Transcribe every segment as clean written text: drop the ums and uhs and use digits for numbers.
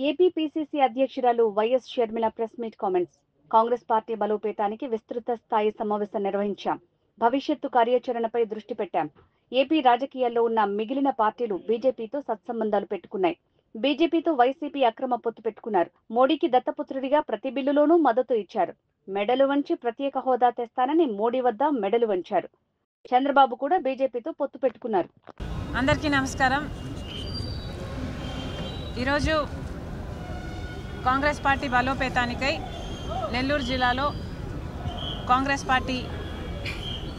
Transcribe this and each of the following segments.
AP PCC అధ్యక్షురాలు YS Sharmila press meet comments. Congress party బలోపేతానికి విస్తృత స్థాయి సమావేశం నిర్వహించాం. భవిష్యత్తు కార్యాచరణపై దృష్టి పెట్టాం. ఏపీ రాజకీయాల్లో ఉన్న మిగిలిన పార్టీలు బీజేపీతో సత్సంబంధాలు పెట్టుకున్నాయి. బీజేపీతో వైసీపీ అక్రమ పొత్తు పెట్టుకున్నారు. మోడీకి దత్తపుత్రుడిగా ప్రతి బిల్లులోనూ మద్దతు ఇచ్చారు. మెడలు వంచి ప్రత్యేక హోదా తెస్తానని మోడీ వద్ద మెడలు వంచారు. చంద్రబాబు కూడా బీజేపీతో పొత్తు పెట్టుకున్నారు. అందరికీ నమస్కారం. ఈరోజు కాంగ్రెస్ పార్టీ బలోపేతానికై నెల్లూరు జిల్లాలో కాంగ్రెస్ పార్టీ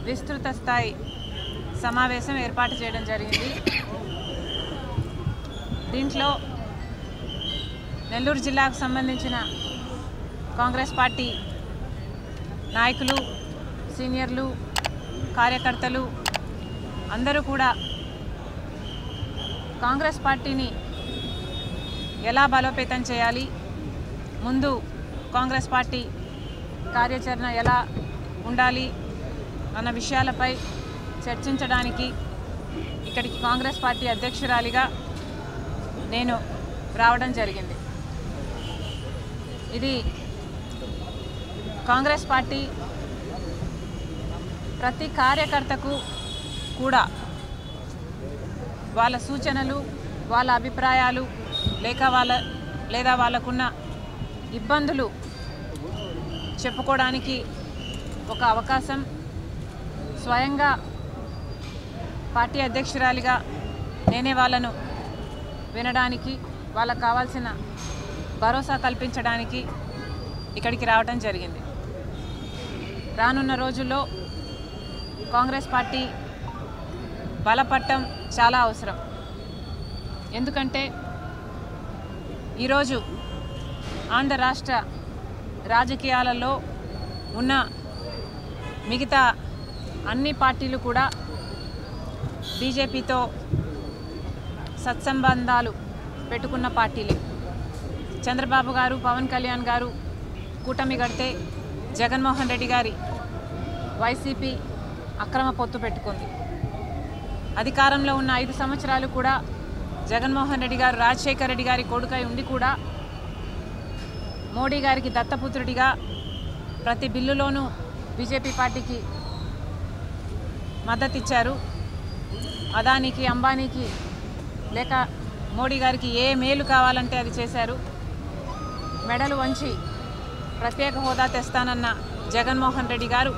విస్తృత స్థాయి సమావేశం ఏర్పాటు చేయడం జరిగింది. దీంట్లో నెల్లూరు జిల్లాకు సంబంధించిన కాంగ్రెస్ పార్టీ నాయకులు, సీనియర్లు, కార్యకర్తలు అందరూ కూడా కాంగ్రెస్ పార్టీని ఎలా బలోపేతం చేయాలి, ముందు కాంగ్రెస్ పార్టీ కార్యాచరణ ఎలా ఉండాలి అన్న విషయాలపై చర్చించడానికి ఇక్కడికి కాంగ్రెస్ పార్టీ అధ్యక్షురాలిగా నేను రావడం జరిగింది. ఇది కాంగ్రెస్ పార్టీ ప్రతి కార్యకర్తకు కూడా వాళ్ళ సూచనలు, వాళ్ళ అభిప్రాయాలు లేదా వాళ్ళకున్న ఇబ్బందులు చెప్పుకోవడానికి ఒక అవకాశం, స్వయంగా పార్టీ అధ్యక్షురాలిగా నేనే వాళ్ళను వినడానికి, వాళ్ళకు కావాల్సిన భరోసా కల్పించడానికి ఇక్కడికి రావడం జరిగింది. రానున్న రోజుల్లో కాంగ్రెస్ పార్టీ బలపడటం చాలా అవసరం. ఎందుకంటే ఈరోజు ఆంధ్ర రాష్ట్ర రాజకీయాలలో ఉన్న మిగతా అన్ని పార్టీలు కూడా బీజేపీతో సత్సంబంధాలు పెట్టుకున్న పార్టీలే. చంద్రబాబు గారు, పవన్ కళ్యాణ్ గారు కూటమి కడితే జగన్మోహన్ రెడ్డి గారి వైసీపీ అక్రమ పొత్తు పెట్టుకుంది. అధికారంలో ఉన్న 5 సంవత్సరాలు కూడా జగన్మోహన్ రెడ్డి గారు రాజశేఖర రెడ్డి గారి కొడుకై ఉండి కూడా మోడీ గారికి దత్తపుత్రుడిగా ప్రతి బిల్లులోనూ బీజేపీ పార్టీకి మద్దతు ఇచ్చారు. అదానికి, అంబానీకి లేక మోడీ గారికి ఏ మేలు కావాలంటే అది చేశారు. మెడలు వంచి ప్రత్యేక హోదా తెస్తానన్న జగన్మోహన్ రెడ్డి గారు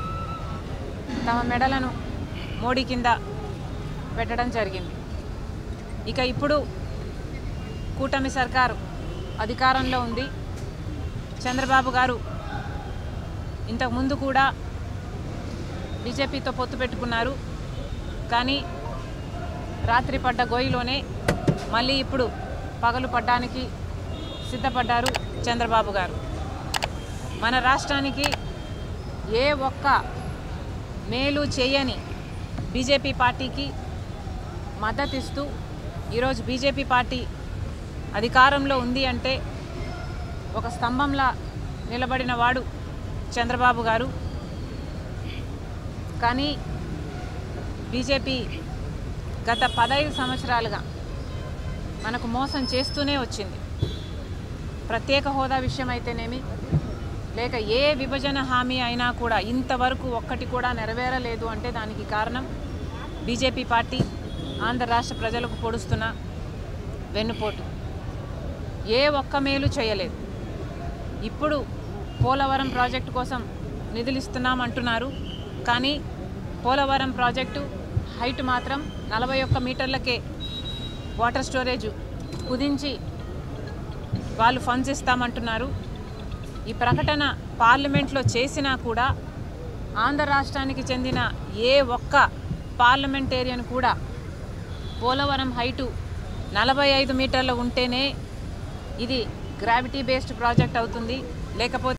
తమ మెడలను మోడీ కింద పెట్టడం జరిగింది. ఇక ఇప్పుడు కూటమి సర్కారు అధికారంలో ఉంది. చంద్రబాబు గారు ఇంతకుముందు కూడా బీజేపీతో పొత్తు పెట్టుకున్నారు. కానీ రాత్రి పడ్డ గోయిలోనే మళ్ళీ ఇప్పుడు పగలు పడ్డానికి సిద్ధపడ్డారు చంద్రబాబు గారు. మన రాష్ట్రానికి ఏ ఒక్క మేలు చేయని బీజేపీ పార్టీకి మద్దతిస్తూ ఈరోజు బీజేపీ పార్టీ అధికారంలో ఉంది అంటే ఒక స్తంభంలా నిలబడిన వాడు చంద్రబాబు గారు. కానీ బీజేపీ గత 15 సంవత్సరాలుగా మనకు మోసం చేస్తూనే వచ్చింది. ప్రత్యేక హోదా విషయం అయితేనేమి, లేక ఏ విభజన హామీ అయినా కూడా ఇంతవరకు ఒక్కటి కూడా నెరవేరలేదు అంటే దానికి కారణం బీజేపీ పార్టీ ఆంధ్ర రాష్ట్ర ప్రజలకు పొడుస్తున్న వెన్నుపోటు. ఏ ఒక్క మేలు చేయలేదు. ఇప్పుడు పోలవరం ప్రాజెక్టు కోసం నిధులు ఇస్తున్నామంటున్నారు. కానీ పోలవరం ప్రాజెక్టు హైట్ మాత్రం 41 మీటర్లకే వాటర్ స్టోరేజ్ కుదించి వాళ్ళు ఫండ్స్ ఇస్తామంటున్నారు. ఈ ప్రకటన పార్లమెంట్లో చేసినా కూడా ఆంధ్ర రాష్ట్రానికి చెందిన ఏ ఒక్క పార్లమెంటేరియన్ కూడా పోలవరం హైటు 45 మీటర్లు ఉంటేనే ఇది గ్రావిటీ బేస్డ్ ప్రాజెక్ట్ అవుతుంది, లేకపోతే